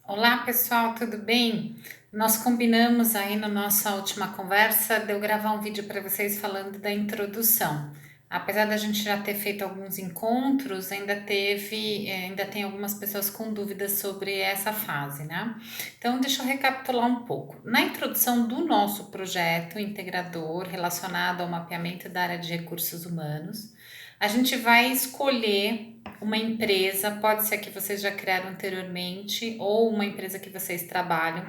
Olá, pessoal, tudo bem? Nós combinamos aí na nossa última conversa de eu gravar um vídeo para vocês falando da introdução. Apesar da gente já ter feito alguns encontros, ainda tem algumas pessoas com dúvidas sobre essa fase, né? Então, deixa eu recapitular um pouco. Na introdução do nosso projeto integrador relacionado ao mapeamento da área de recursos humanos, a gente vai escolher uma empresa, pode ser a que vocês já criaram anteriormente ou uma empresa que vocês trabalham,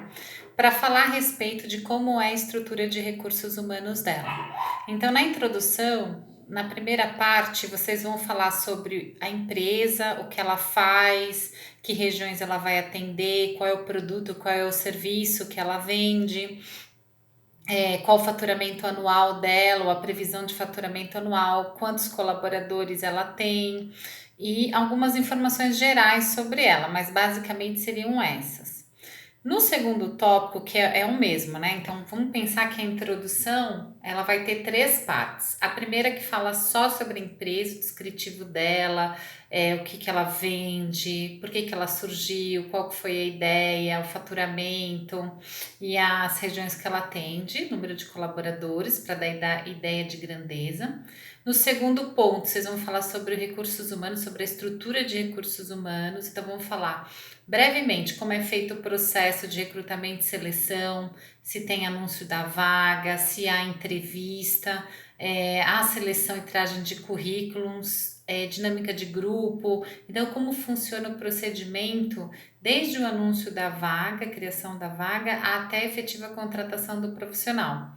para falar a respeito de como é a estrutura de recursos humanos dela. Então, na introdução, na primeira parte, vocês vão falar sobre a empresa, o que ela faz, que regiões ela vai atender, qual é o produto, qual é o serviço que ela vende, qual o faturamento anual dela, ou a previsão de faturamento anual, quantos colaboradores ela tem e algumas informações gerais sobre ela, mas basicamente seriam essas. No segundo tópico, que é o mesmo, né? Então vamos pensar que a introdução ela vai ter três partes. A primeira que fala só sobre a empresa, o descritivo dela, o que ela vende, por que ela surgiu, qual que foi a ideia, o faturamento e as regiões que ela atende, número de colaboradores, para dar ideia de grandeza. No segundo ponto, vocês vão falar sobre recursos humanos, sobre a estrutura de recursos humanos. Então, vamos falar brevemente como é feito o processo de recrutamento e seleção, se tem anúncio da vaga, se há entrevista, há seleção e triagem de currículos, dinâmica de grupo. Então, como funciona o procedimento desde o anúncio da vaga, criação da vaga, até a efetiva contratação do profissional.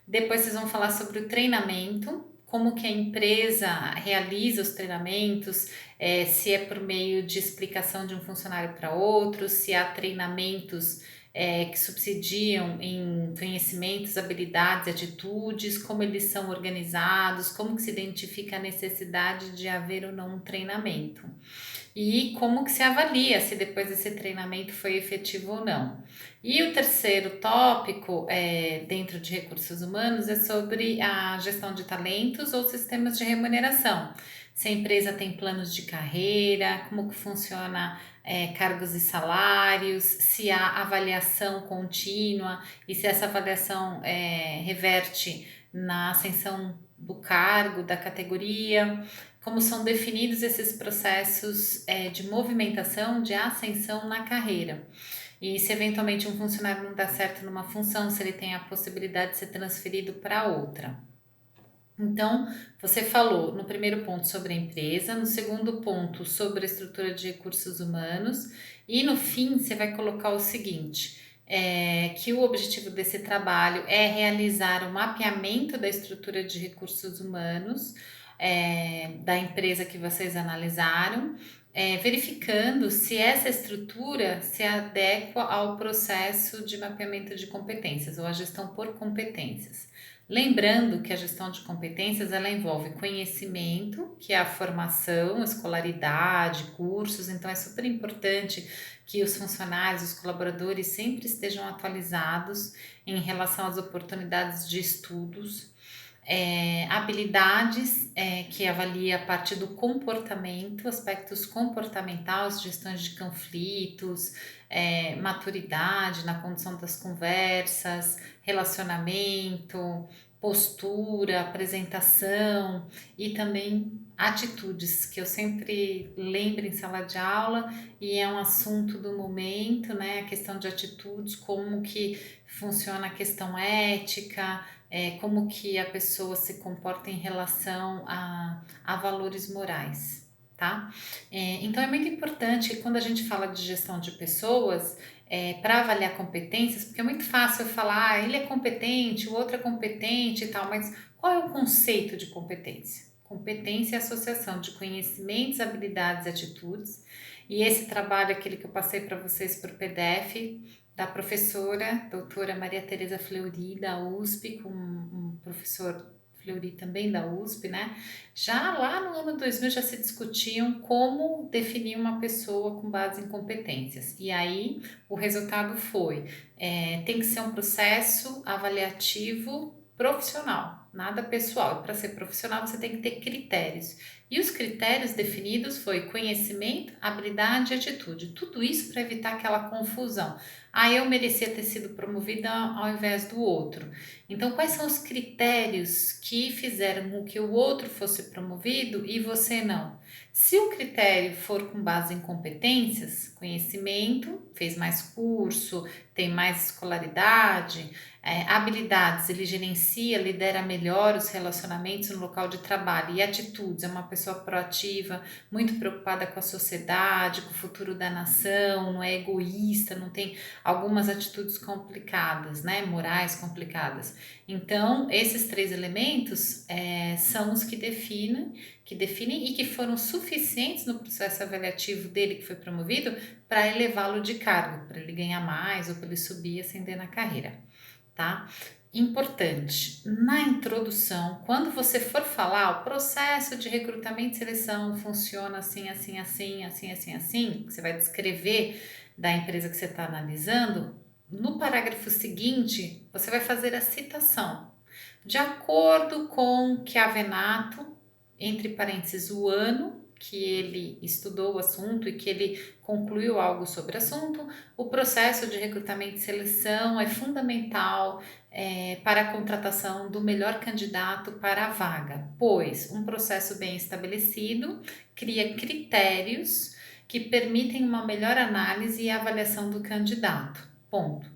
Depois vocês vão falar sobre o treinamento, como que a empresa realiza os treinamentos, se é por meio de explicação de um funcionário para outro, se há treinamentos que subsidiam em conhecimentos, habilidades, atitudes, como eles são organizados, como que se identifica a necessidade de haver ou não um treinamento. E como que se avalia se depois desse treinamento foi efetivo ou não. E o terceiro tópico, dentro de recursos humanos, é sobre a gestão de talentos ou sistemas de remuneração. Se a empresa tem planos de carreira, como que funciona cargos e salários, se há avaliação contínua e se essa avaliação reverte na ascensão do cargo, da categoria, como são definidos esses processos de movimentação, de ascensão na carreira. E se eventualmente um funcionário não dá certo numa função, se ele tem a possibilidade de ser transferido para outra. Então, você falou no primeiro ponto sobre a empresa, no segundo ponto sobre a estrutura de recursos humanos, e no fim você vai colocar o seguinte: que o objetivo desse trabalho é realizar o mapeamento da estrutura de recursos humanos da empresa que vocês analisaram, verificando se essa estrutura se adequa ao processo de mapeamento de competências ou a gestão por competências. Lembrando que a gestão de competências ela envolve conhecimento, que é a formação, escolaridade, cursos, então é super importante que os funcionários, os colaboradores sempre estejam atualizados em relação às oportunidades de estudos, habilidades, que avalia a parte do comportamento, aspectos comportamentais, gestões de conflitos, maturidade na condução das conversas, relacionamento, postura, apresentação e também atitudes, que eu sempre lembro em sala de aula e é um assunto do momento, né? A questão de atitudes, como que funciona a questão ética, como que a pessoa se comporta em relação a valores morais, tá? Então é muito importante quando a gente fala de gestão de pessoas, para avaliar competências, porque é muito fácil eu falar, ele é competente, o outro é competente e tal, mas qual é o conceito de competência? Competência é a associação de conhecimentos, habilidades e atitudes, e esse trabalho, aquele que eu passei para vocês por PDF, da professora doutora Maria Tereza Fleury, da USP, com um professor Fleury também da USP, né? Já lá no ano 2000 já se discutiam como definir uma pessoa com base em competências. E aí o resultado foi, tem que ser um processo avaliativo profissional. nada pessoal. E para ser profissional você tem que ter critérios. E os critérios definidos foi conhecimento, habilidade e atitude. Tudo isso para evitar aquela confusão. Ah, eu merecia ter sido promovida ao invés do outro. Então, quais são os critérios que fizeram com que o outro fosse promovido e você não? Se o critério for com base em competências, conhecimento, fez mais curso, tem mais escolaridade, habilidades, ele gerencia, lidera melhor os relacionamentos no local de trabalho, e atitudes, é uma pessoa proativa, muito preocupada com a sociedade, com o futuro da nação, não é egoísta, não tem algumas atitudes complicadas, né, morais complicadas. Então, esses três elementos são os que definem e que foram suficientes no processo avaliativo dele que foi promovido para elevá-lo de cargo, para ele ganhar mais ou para ele subir e ascender na carreira, tá? Importante, na introdução, quando você for falar, o processo de recrutamento e seleção funciona assim, assim, assim, assim, assim, assim, você vai descrever da empresa que você está analisando, no parágrafo seguinte, você vai fazer a citação. De acordo com o que Avenato, entre parênteses, o ano que ele estudou o assunto e que ele concluiu algo sobre o assunto, o processo de recrutamento e seleção é fundamental para a contratação do melhor candidato para a vaga, pois um processo bem estabelecido cria critérios que permitem uma melhor análise e avaliação do candidato. Ponto.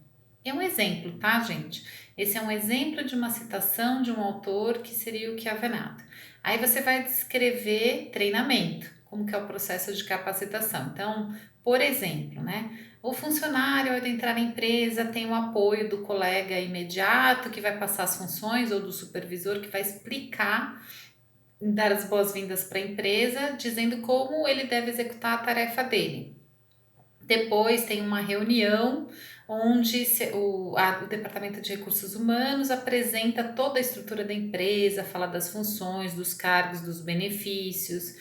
É um exemplo, tá, gente? Esse é um exemplo de uma citação de um autor que seria o Chiavenato. Aí você vai descrever treinamento, como que é o processo de capacitação. Então, por exemplo, né? O funcionário, ao entrar na empresa, tem o apoio do colega imediato que vai passar as funções ou do supervisor que vai explicar, dar as boas-vindas para a empresa, dizendo como ele deve executar a tarefa dele. Depois tem uma reunião onde o Departamento de Recursos Humanos apresenta toda a estrutura da empresa, fala das funções, dos cargos, dos benefícios,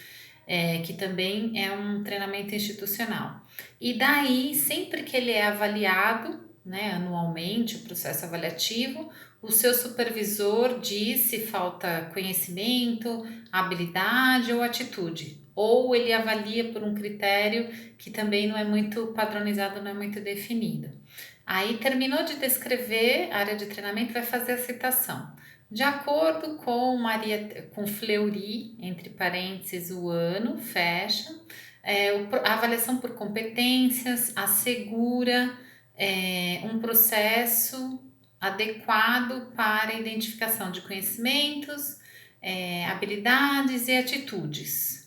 que também é um treinamento institucional. E daí, sempre que ele é avaliado, né, anualmente, o processo avaliativo, o seu supervisor diz se falta conhecimento, habilidade ou atitude. Ou ele avalia por um critério que também não é muito padronizado, não é muito definido. Aí terminou de descrever a área de treinamento, vai fazer a citação. De acordo com com Fleury, entre parênteses, o ano, fecha, a avaliação por competências assegura um processo adequado para a identificação de conhecimentos, habilidades e atitudes.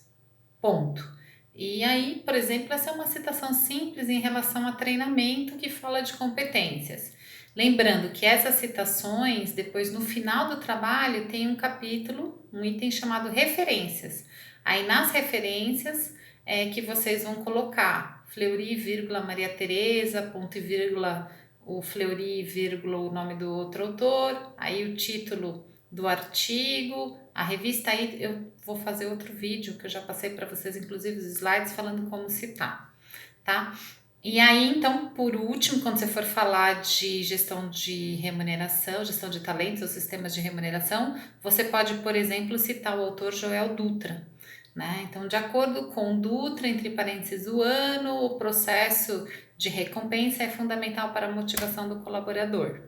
Ponto. E aí, por exemplo, essa é uma citação simples em relação a treinamento que fala de competências. Lembrando que essas citações, depois no final do trabalho, tem um capítulo, um item chamado referências. Aí nas referências é que vocês vão colocar Fleury, vírgula, Maria Tereza, ponto e vírgula, o Fleury, vírgula, o nome do outro autor, aí o título do artigo, a revista. Aí eu vou fazer outro vídeo que eu já passei para vocês, inclusive os slides, falando como citar, tá? E aí, então, por último, quando você for falar de gestão de remuneração, gestão de talentos ou sistemas de remuneração, você pode, por exemplo, citar o autor Joel Dutra, né? Então, de acordo com Dutra, entre parênteses, o ano, o processo de recompensa é fundamental para a motivação do colaborador.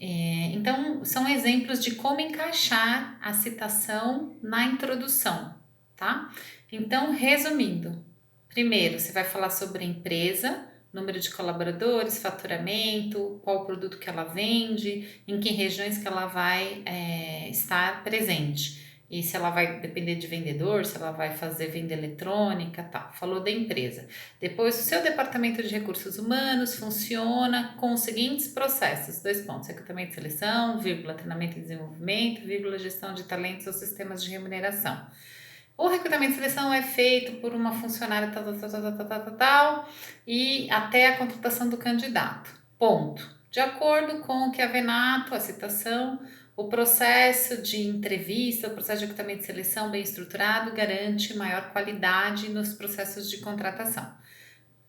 Então, são exemplos de como encaixar a citação na introdução, tá? Então, resumindo, primeiro você vai falar sobre a empresa, número de colaboradores, faturamento, qual o produto que ela vende, em que regiões que ela vai estar presente. E se ela vai depender de vendedor, se ela vai fazer venda eletrônica, tal. Falou da empresa. Depois, o seu departamento de recursos humanos funciona com os seguintes processos: dois pontos, recrutamento e seleção, vírgula, treinamento e desenvolvimento, vírgula, gestão de talentos ou sistemas de remuneração. O recrutamento e seleção é feito por uma funcionária tal, e até a contratação do candidato. Ponto. De acordo com o que a Venato, a citação, o processo de entrevista, o processo de recrutamento e seleção bem estruturado garante maior qualidade nos processos de contratação.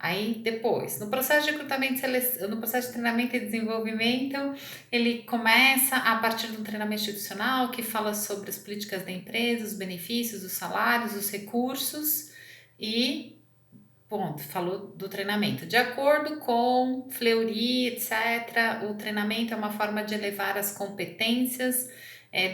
Aí depois, no processo de recrutamento e seleção, no processo de treinamento e desenvolvimento, ele começa a partir de um treinamento institucional que fala sobre as políticas da empresa, os benefícios, os salários, os recursos e ponto, falou do treinamento. De acordo com Fleury, etc., o treinamento é uma forma de elevar as competências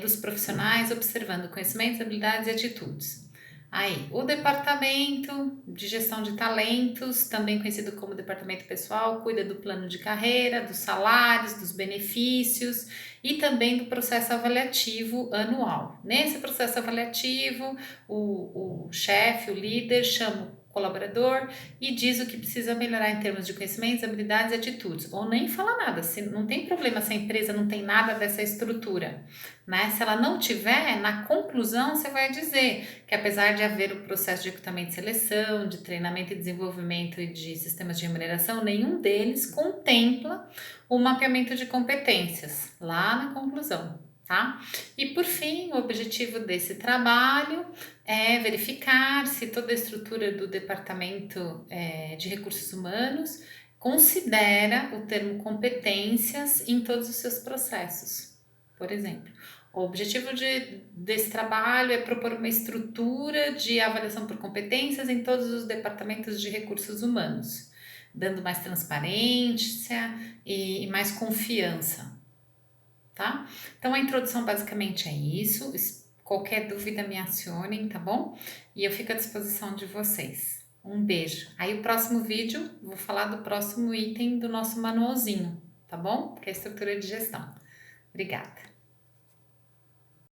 dos profissionais, observando conhecimentos, habilidades e atitudes. Aí, o departamento de gestão de talentos, também conhecido como departamento pessoal, cuida do plano de carreira, dos salários, dos benefícios e também do processo avaliativo anual. Nesse processo avaliativo, o chefe, o líder, chama o colaborador e diz o que precisa melhorar em termos de conhecimentos, habilidades e atitudes. Ou nem fala nada, se não tem problema se a empresa não tem nada dessa estrutura, né? Se ela não tiver, na conclusão você vai dizer que apesar de haver o processo de recrutamento e seleção, de treinamento e desenvolvimento e de sistemas de remuneração, nenhum deles contempla o mapeamento de competências, lá na conclusão, tá? E por fim, o objetivo desse trabalho é verificar se toda a estrutura do departamento de recursos humanos considera o termo competências em todos os seus processos. Por exemplo, o objetivo desse trabalho é propor uma estrutura de avaliação por competências em todos os departamentos de recursos humanos, dando mais transparência e mais confiança, tá? Então a introdução basicamente é isso. Qualquer dúvida me acionem, tá bom? E eu fico à disposição de vocês. Um beijo. Aí o próximo vídeo, vou falar do próximo item do nosso manualzinho, tá bom? Que é a estrutura de gestão. Obrigada.